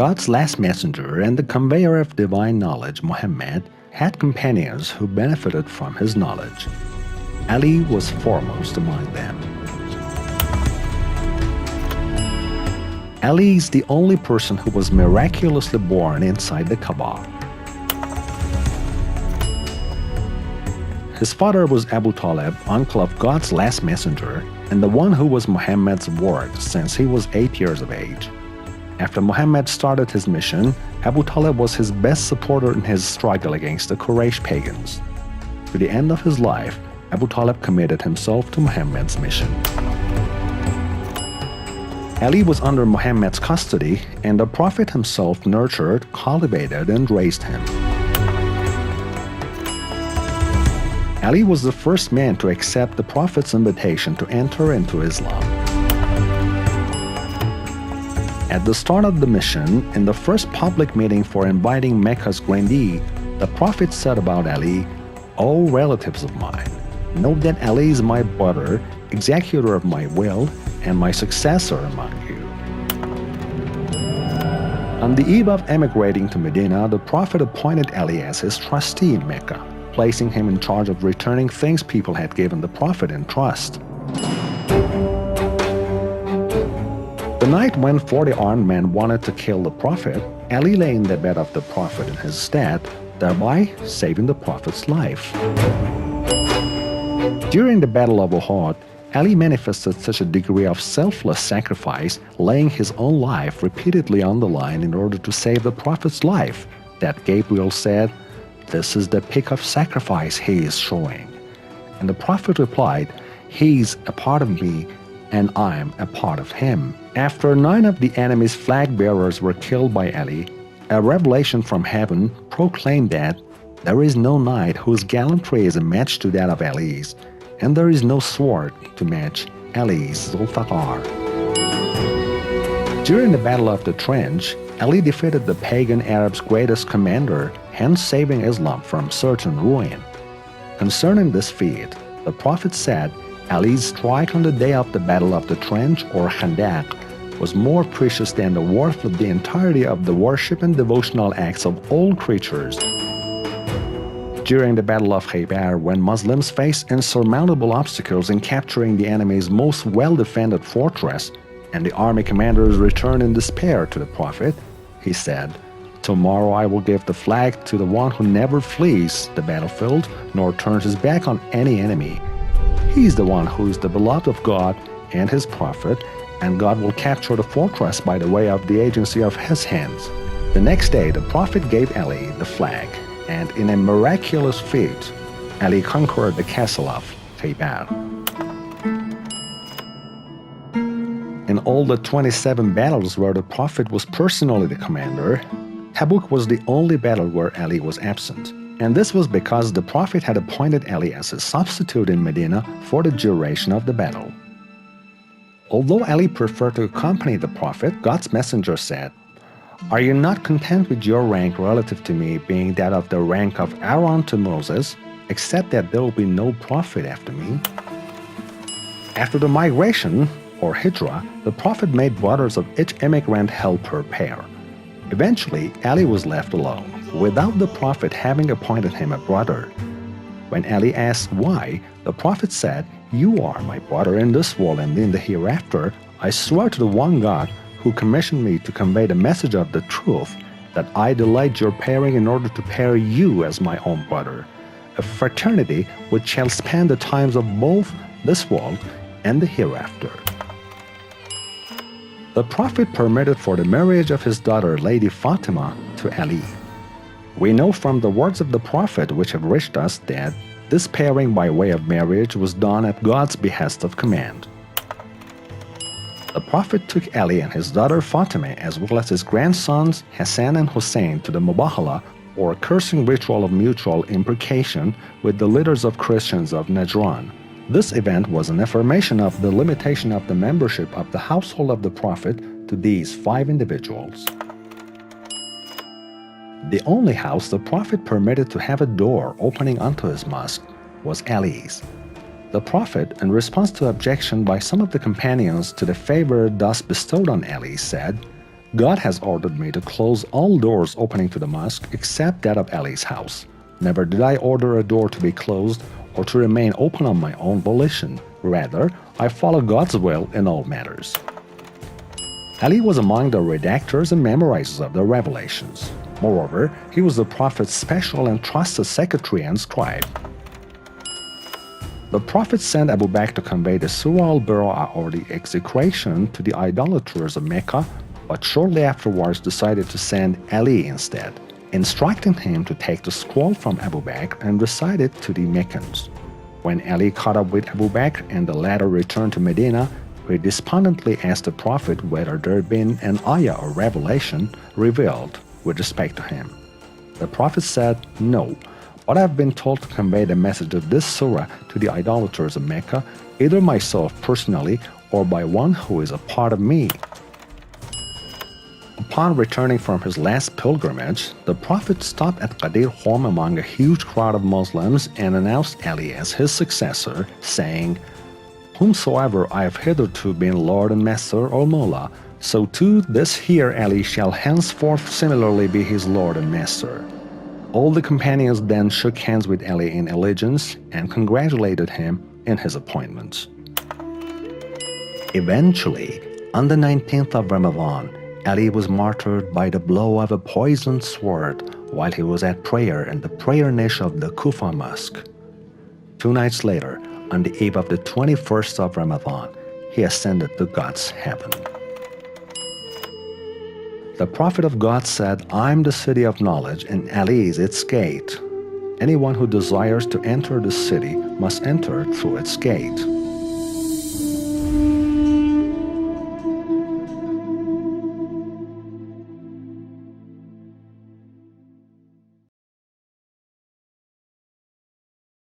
God's last messenger and the conveyor of divine knowledge, Muhammad, had companions who benefited from his knowledge. Ali was foremost among them. Ali is the only person who was miraculously born inside the Kaaba. His father was Abu Talib, uncle of God's last messenger, and the one who was Muhammad's ward since he was 8 years of age. After Muhammad started his mission, Abu Talib was his best supporter in his struggle against the Quraysh pagans. To the end of his life, Abu Talib committed himself to Muhammad's mission. Ali was under Muhammad's custody, and the Prophet himself nurtured, cultivated, and raised him. Ali was the first man to accept the Prophet's invitation to enter into Islam. At the start of the mission, in the first public meeting for inviting Mecca's grandee, the Prophet said about Ali, "O relatives of mine, know that Ali is my brother, executor of my will, and my successor among you." On the eve of emigrating to Medina, the Prophet appointed Ali as his trustee in Mecca, placing him in charge of returning things people had given the Prophet in trust. The night when 40 armed men wanted to kill the Prophet, Ali lay in the bed of the Prophet in his stead, thereby saving the Prophet's life. During the Battle of Uhud, Ali manifested such a degree of selfless sacrifice, laying his own life repeatedly on the line in order to save the Prophet's life, that Gabriel said, "This is the peak of sacrifice he is showing." And the Prophet replied, "He's a part of me, and I'm a part of him." After 9 of the enemy's flag bearers were killed by Ali, a revelation from heaven proclaimed that there is no knight whose gallantry is a match to that of Ali's, and there is no sword to match Ali's Zulfiqar. During the Battle of the Trench, Ali defeated the pagan Arabs' greatest commander, hence saving Islam from certain ruin. Concerning this feat, the Prophet said Ali's strike on the day of the Battle of the Trench, or Khandaq, was more precious than the worth of the entirety of the worship and devotional acts of all creatures. During the Battle of Khaybar, when Muslims faced insurmountable obstacles in capturing the enemy's most well-defended fortress, and the army commanders returned in despair to the Prophet, he said, "Tomorrow I will give the flag to the one who never flees the battlefield nor turns his back on any enemy. He is the one who is the beloved of God and his Prophet, and God will capture the fortress by the way of the agency of his hands." The next day, the Prophet gave Ali the flag, and in a miraculous feat, Ali conquered the castle of Khaybar. In all the 27 battles where the Prophet was personally the commander, Tabuk was the only battle where Ali was absent. And this was because the Prophet had appointed Ali as a substitute in Medina for the duration of the battle. Although Ali preferred to accompany the Prophet, God's messenger said, "Are you not content with your rank relative to me being that of the rank of Aaron to Moses, except that there will be no prophet after me?" After the migration, or hijrah, the Prophet made brothers of each immigrant help her pair. Eventually, Ali was left alone, without the Prophet having appointed him a brother. When Ali asked why, the Prophet said, "You are my brother in this world and in the hereafter. I swear to the one God who commissioned me to convey the message of the truth, that I delayed your pairing in order to pair you as my own brother, a fraternity which shall span the times of both this world and the hereafter." The Prophet permitted for the marriage of his daughter Lady Fatima to Ali. We know from the words of the Prophet which have reached us that this pairing by way of marriage was done at God's behest of command. The Prophet took Ali and his daughter Fatima as well as his grandsons Hassan and Hussein to the Mubahala, or cursing ritual of mutual imprecation, with the leaders of Christians of Najran. This event was an affirmation of the limitation of the membership of the household of the Prophet to these 5 individuals. The only house the Prophet permitted to have a door opening onto his mosque was Ali's. The Prophet, in response to objection by some of the companions to the favor thus bestowed on Ali, said, God has ordered me to close all doors opening to the mosque except that of Ali's house. Never did I order a door to be closed or to remain open on my own volition. Rather, I follow God's will in all matters. Ali was among the redactors and memorizers of the revelations. Moreover, he was the Prophet's special and trusted secretary and scribe. The Prophet sent Abu Bakr to convey the Surah al-Bara'ah, or the execration, to the idolaters of Mecca, but shortly afterwards decided to send Ali instead, instructing him to take the scroll from Abu Bakr and recite it to the Meccans. When Ali caught up with Abu Bakr and the latter returned to Medina, he despondently asked the Prophet whether there had been an ayah or revelation revealed with respect to him. The Prophet said, "No, but I have been told to convey the message of this surah to the idolaters of Mecca, either myself personally or by one who is a part of me." Upon returning from his last pilgrimage, the Prophet stopped at Qadir home among a huge crowd of Muslims and announced Ali as his successor, saying, "Whomsoever I have hitherto been Lord and Master or Mullah, so too this here Ali shall henceforth similarly be his Lord and Master." All the companions then shook hands with Ali in allegiance and congratulated him in his appointment. Eventually, on the 19th of Ramadan, Ali was martyred by the blow of a poisoned sword while he was at prayer in the prayer niche of the Kufa Mosque. 2 nights later, on the eve of the 21st of Ramadan, he ascended to God's heaven. The Prophet of God said, "I am the city of knowledge and Ali is its gate. Anyone who desires to enter the city must enter through its gate."